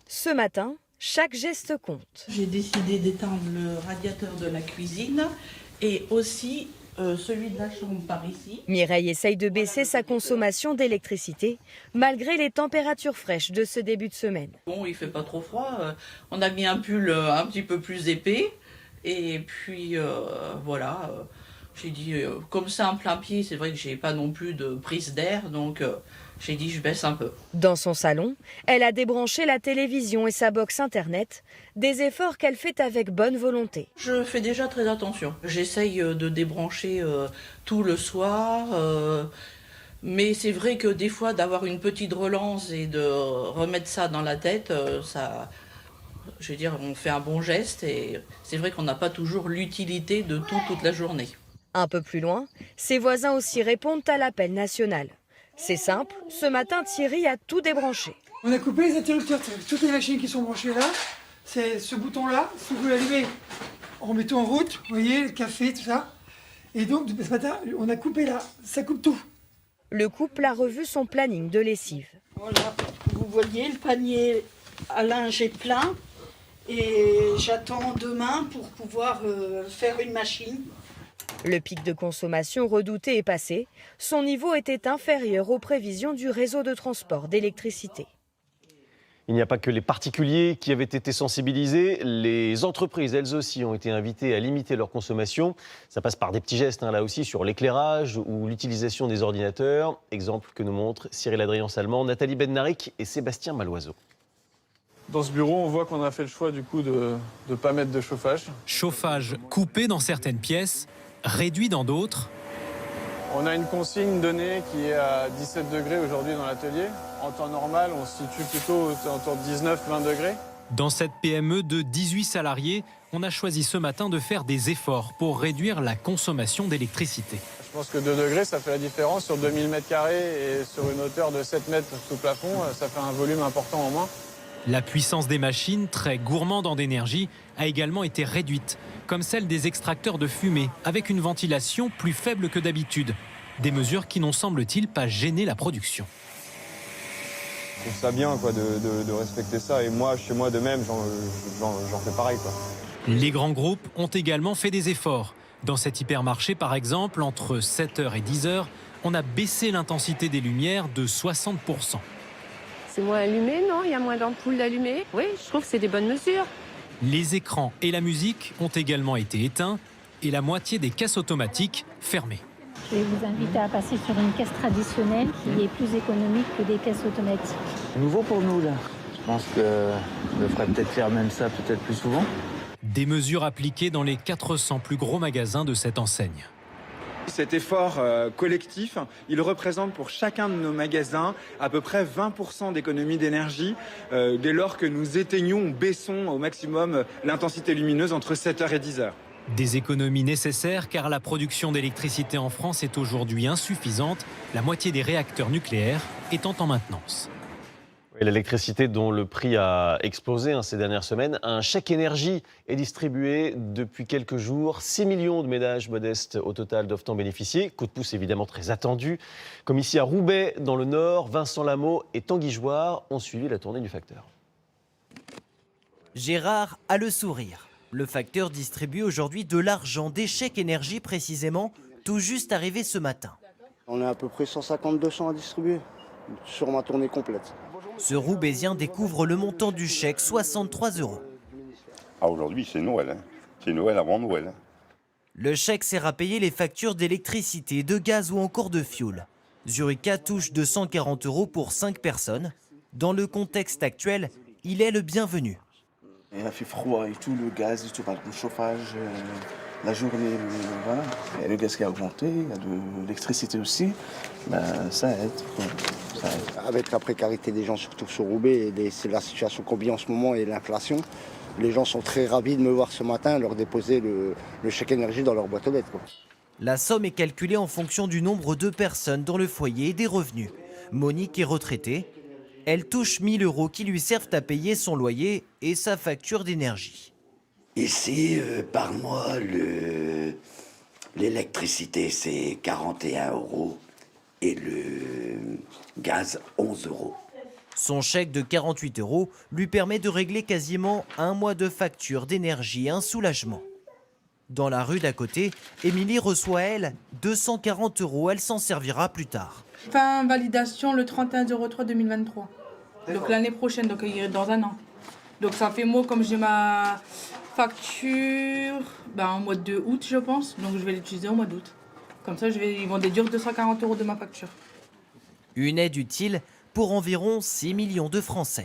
Ce matin, chaque geste compte. J'ai décidé d'éteindre le radiateur de la cuisine et aussi celui de la chambre par ici. Mireille essaye de baisser sa consommation d'électricité malgré les températures fraîches de ce début de semaine. Bon, il fait pas trop froid. On a mis un pull un petit peu plus épais. Et puis voilà, j'ai dit, comme c'est un plein pied, c'est vrai que j'ai pas non plus de prise d'air, donc j'ai dit je baisse un peu. Dans son salon, elle a débranché la télévision et sa box internet, des efforts qu'elle fait avec bonne volonté. Je fais déjà très attention. J'essaye de débrancher tout le soir, mais c'est vrai que des fois d'avoir une petite relance et de remettre ça dans la tête, ça... Je veux dire, on fait un bon geste et c'est vrai qu'on n'a pas toujours l'utilité de tout toute la journée. Un peu plus loin, ses voisins aussi répondent à l'appel national. C'est simple, ce matin Thierry a tout débranché. On a coupé les interrupteurs, toutes les machines qui sont branchées là, c'est ce bouton-là, si vous l'allumez en mettant en route, vous voyez, le café, tout ça. Et donc, ce matin, on a coupé là, ça coupe tout. Le couple a revu son planning de lessive. Voilà, vous voyez, le panier à linge est plein. Et j'attends demain pour pouvoir faire une machine. Le pic de consommation redouté est passé. Son niveau était inférieur aux prévisions du réseau de transport d'électricité. Il n'y a pas que les particuliers qui avaient été sensibilisés. Les entreprises, elles aussi, ont été invitées à limiter leur consommation. Ça passe par des petits gestes, là aussi, sur l'éclairage ou l'utilisation des ordinateurs. Exemple que nous montrent Cyril Adrien-Salmand, Nathalie Bednarik et Sébastien Maloiseau. Dans ce bureau, on voit qu'on a fait le choix du coup de ne pas mettre de chauffage. Chauffage coupé dans certaines pièces, réduit dans d'autres. On a une consigne donnée qui est à 17 degrés aujourd'hui dans l'atelier. En temps normal, on se situe plutôt autour de 19-20 degrés. Dans cette PME de 18 salariés, on a choisi ce matin de faire des efforts pour réduire la consommation d'électricité. Je pense que 2 degrés, ça fait la différence sur 2000 m² et sur une hauteur de 7 mètres sous plafond, ça fait un volume important en moins. La puissance des machines, très gourmandes en énergie, a également été réduite, comme celle des extracteurs de fumée, avec une ventilation plus faible que d'habitude. Des mesures qui n'ont, semble-t-il, pas gêné la production. Je trouve ça bien de respecter ça. Et moi, chez moi de même, j'en fais pareil. Les grands groupes ont également fait des efforts. Dans cet hypermarché, par exemple, entre 7h et 10h, on a baissé l'intensité des lumières de 60%. C'est moins allumé, non? Il y a moins d'ampoules allumées. Oui, je trouve que c'est des bonnes mesures. Les écrans et la musique ont également été éteints et la moitié des caisses automatiques fermées. Je vais vous inviter à passer sur une caisse traditionnelle qui est plus économique que des caisses automatiques. C'est nouveau pour nous, là. Je pense que je devrais peut-être faire même ça peut-être plus souvent. Des mesures appliquées dans les 400 plus gros magasins de cette enseigne. Cet effort collectif, il représente pour chacun de nos magasins à peu près 20% d'économie d'énergie dès lors que nous éteignons ou baissons au maximum l'intensité lumineuse entre 7h et 10h. Des économies nécessaires car la production d'électricité en France est aujourd'hui insuffisante, la moitié des réacteurs nucléaires étant en maintenance. L'électricité dont le prix a explosé ces dernières semaines. Un chèque énergie est distribué depuis quelques jours. 6 millions de ménages modestes au total doivent en bénéficier. Coup de pouce évidemment très attendu. Comme ici à Roubaix, dans le Nord, Vincent Lameau et Tanguy Jouard ont suivi la tournée du facteur. Gérard a le sourire. Le facteur distribue aujourd'hui de l'argent, des chèques énergie précisément, tout juste arrivé ce matin. On a à peu près 150-200 à distribuer sur ma tournée complète. Ce Roubaisien découvre le montant du chèque, 63 €. Ah, aujourd'hui, c'est Noël. C'est Noël avant Noël. Le chèque sert à payer les factures d'électricité, de gaz ou encore de fioul. Zurika touche 240 € pour 5 personnes. Dans le contexte actuel, il est le bienvenu. Il a fait froid et tout, le gaz, tout, le chauffage, la journée, voilà. Il y a le gaz qui a augmenté, il y a de l'électricité aussi. Ça aide. Ça aide. Avec la précarité des gens, surtout sur Roubaix, et c'est la situation qu'on vit en ce moment et l'inflation, les gens sont très ravis de me voir ce matin leur déposer le chèque énergie dans leur boîte aux lettres. La somme est calculée en fonction du nombre de personnes dans le foyer et des revenus. Monique est retraitée. Elle touche 1 000 € qui lui servent à payer son loyer et sa facture d'énergie. Ici, par mois, l'électricité, c'est 41 € et le gaz, 11 €. Son chèque de 48 € lui permet de régler quasiment un mois de facture d'énergie, un soulagement. Dans la rue d'à côté, Émilie reçoit, elle, 240 €. Elle s'en servira plus tard. Fin validation le 31/03/2023. Donc l'année prochaine, donc dans un an. Donc ça fait moi, comme j'ai ma facture au mois de août, je pense. Donc je vais l'utiliser au mois d'août. Comme ça, ils vont déduire 240 € de ma facture. Une aide utile pour environ 6 millions de Français.